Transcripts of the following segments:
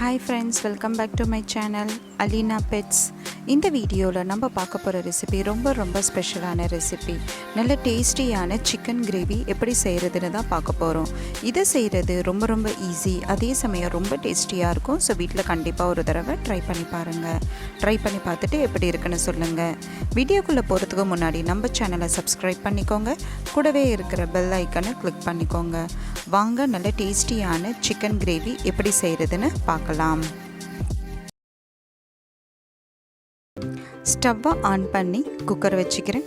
Hi friends, welcome back to my channel Alina Pets. இந்த வீடியோவில் நம்ம பார்க்க போகிற ரெசிபி ரொம்ப ஸ்பெஷலான ரெசிபி. நல்ல டேஸ்டியான சிக்கன் கிரேவி எப்படி செய்கிறதுன்னு தான் பார்க்க போகிறோம். இதை செய்கிறது ரொம்ப ஈஸி, அதே சமயம் ரொம்ப டேஸ்டியாக இருக்கும். ஸோ வீட்டில் கண்டிப்பாக ஒரு தடவை ட்ரை பண்ணி பாருங்கள். ட்ரை பண்ணி பார்த்துட்டு எப்படி இருக்குன்னு சொல்லுங்கள். வீடியோக்குள்ளே போகிறதுக்கு முன்னாடி நம்ம சேனலை சப்ஸ்கிரைப் பண்ணிக்கோங்க. கூடவே இருக்கிற பெல் ஐக்கனை கிளிக் பண்ணிக்கோங்க. வாங்க நல்ல டேஸ்டியான சிக்கன் கிரேவி எப்படி செய்கிறதுன்னு பார்க்கலாம். ஸ்டவ்வை ஆன் பண்ணி குக்கர் வச்சுக்கிறேன்.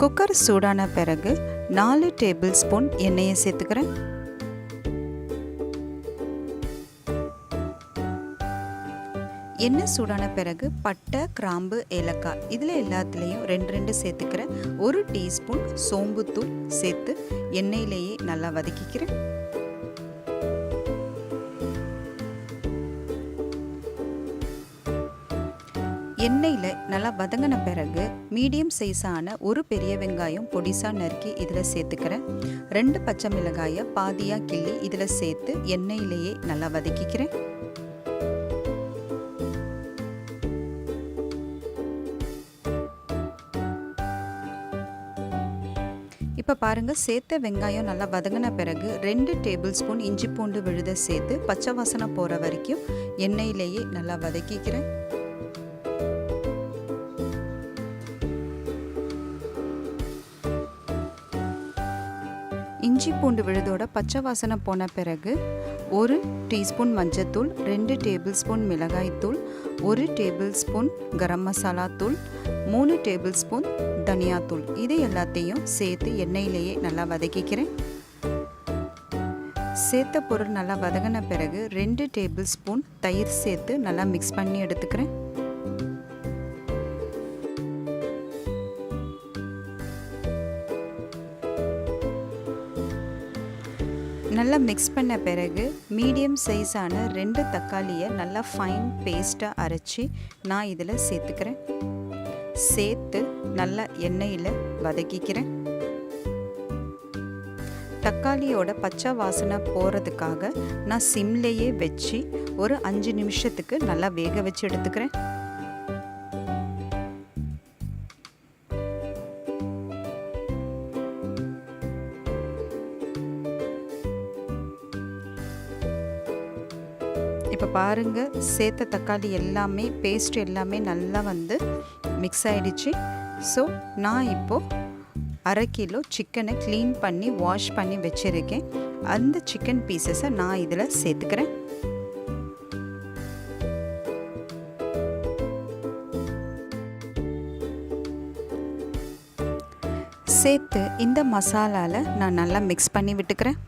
குக்கர் சூடான பிறகு 4 டேபிள் ஸ்பூன் எண்ணெயை சேர்த்துக்கிறேன். எண்ணெய் சூடான பிறகு பட்டை, கிராம்பு, ஏலக்காய் இதில் எல்லாத்துலேயும் 2 சேர்த்துக்கிறேன். 1 டீஸ்பூன் சோம்புத்தூள் சேர்த்து எண்ணெயிலேயே நல்லா வதக்கிக்கிறேன். எண்ணெயில் நல்லா வதங்கின பிறகு மீடியம் சைஸான ஒரு பெரிய வெங்காயம் பொடிசாக நறுக்கி இதில் சேர்த்துக்கிறேன். 2 பச்சை மிளகாயை பாதியாக கிள்ளி இதில் சேர்த்து எண்ணெயிலேயே நல்லா வதக்கிக்கிறேன். இப்போ பாருங்கள், சேர்த்த வெங்காயம் நல்லா வதங்கின பிறகு 2 டேபிள் ஸ்பூன் இஞ்சி பூண்டு விழுதை சேர்த்து பச்சை வாசனை போகிற வரைக்கும் எண்ணெயிலேயே நல்லா வதக்கிக்கிறேன். இஞ்சி பூண்டு விழுதோட பச்சை வாசனை போன பிறகு 1 டீஸ்பூன் மஞ்சத்தூள், 2 டேபிள் ஸ்பூன் மிளகாய்த்தூள், 1 டேபிள் ஸ்பூன் கரம் மசாலா தூள், 3 டேபிள் ஸ்பூன் தனியாத்தூள் இதை எல்லாத்தையும் சேர்த்து எண்ணெயிலேயே நல்லா வதக்கிக்கிறேன். சேர்த்த பொருள் நல்லா வதங்கின பிறகு 2 டேபிள் ஸ்பூன் தயிர் சேர்த்து நல்லா மிக்ஸ் பண்ணி எடுத்துக்கிறேன். நல்லா மிக்ஸ் பண்ண பிறகு மீடியம் சைஸான 2 தக்காளியை நல்லா ஃபைன் பேஸ்ட்டாக அரைச்சி நான் இதில் சேர்த்துக்கிறேன். சேர்த்து நல்லா எண்ணெயில் வதக்கிக்கிறேன். தக்காளியோட பச்சை வாசனை போகிறதுக்காக நான் சிம்லேயே வச்சு ஒரு 5 நிமிஷத்துக்கு நல்லா வேக வச்சு எடுத்துக்கிறேன். இப்போ பாருங்கள், சேர்த்த தக்காளி எல்லாமே பேஸ்ட் எல்லாமே நல்லா மிக்ஸ் ஆகிடுச்சு. ஸோ நான் இப்போது 1/2 கிலோ சிக்கனை க்ளீன் பண்ணி வாஷ் பண்ணி வச்சுருக்கேன். அந்த சிக்கன் பீசஸை நான் இதில் சேர்த்துக்கிறேன். சேர்த்து இந்த மசாலாவில் நான் நல்லா மிக்ஸ் பண்ணி விட்டுக்கிறேன்.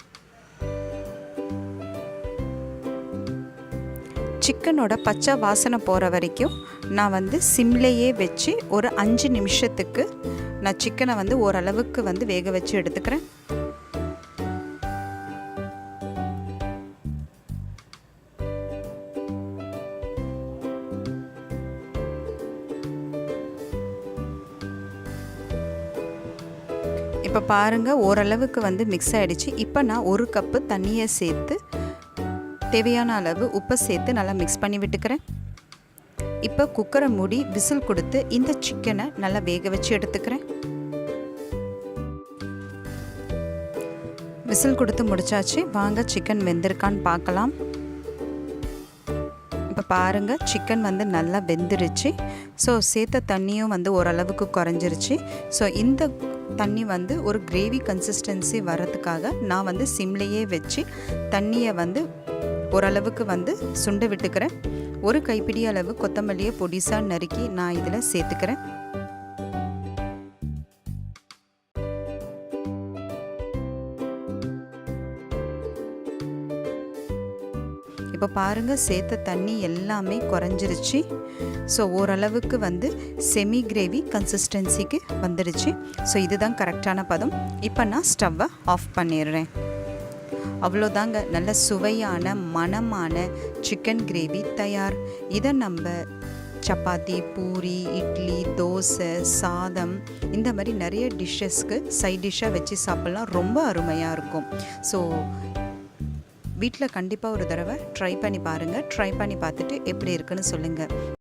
சிக்கனோட பச்சை வாசனை போகிற வரைக்கும் நான் சிம்லேயே வச்சு ஒரு 5 நிமிஷத்துக்கு நான் சிக்கனை ஓரளவுக்கு வேக வச்சு எடுத்துக்கிறேன். இப்போ பாருங்கள், ஓரளவுக்கு மிக்ஸ் ஆகிடுச்சு. இப்போ நான் 1 கப்பு தண்ணியை சேர்த்து தேவையான அளவு உப்பை சேர்த்து நல்லா மிக்ஸ் பண்ணி விட்டுக்கிறேன். இப்போ குக்கரை மூடி விசில் கொடுத்து இந்த சிக்கனை நல்லா வேக வச்சு எடுத்துக்கிறேன். விசில் கொடுத்து முடிச்சாச்சு. வாங்க சிக்கன் வெந்திருக்கான்னு பார்க்கலாம். இப்போ பாருங்கள், சிக்கன் நல்லா வெந்துருச்சு. ஸோ சேர்த்த தண்ணியும் ஓரளவுக்கு குறைஞ்சிருச்சு. ஸோ இந்த தண்ணி ஒரு கிரேவி கன்சிஸ்டன்சி வரதுக்காக நான் சிம்லேயே வச்சு தண்ணியை ஓரளவுக்கு சுண்ட விட்டுக்கிறேன். ஒரு கைப்பிடி அளவு கொத்தமல்லியை பொடிசாக நறுக்கி நான் இதில் சேர்த்துக்கிறேன். இப்போ பாருங்கள், சேர்த்த தண்ணி எல்லாமே குறைஞ்சிருச்சு. ஸோ ஓரளவுக்கு செமி கிரேவி கன்சிஸ்டன்சிக்கு வந்துடுச்சு. ஸோ இதுதான் கரெக்டான பதம். இப்போ நான் ஸ்டவ்வை ஆஃப் பண்ணிடுறேன். அவ்வளோதாங்க, நல்ல சுவையான மணமான சிக்கன் கிரேவி தயார். இதை நம்ம சப்பாத்தி, பூரி, இட்லி, தோசை, சாதம் இந்த மாதிரி நிறைய டிஷ்ஷஸ்க்கு சைட் டிஷ்ஷாக வச்சு சாப்பிட்லாம். ரொம்ப அருமையாக இருக்கும். ஸோ வீட்டில் கண்டிப்பாக ஒரு தடவை ட்ரை பண்ணி பாருங்கள். ட்ரை பண்ணி பார்த்துட்டு எப்படி இருக்குன்னு சொல்லுங்கள்.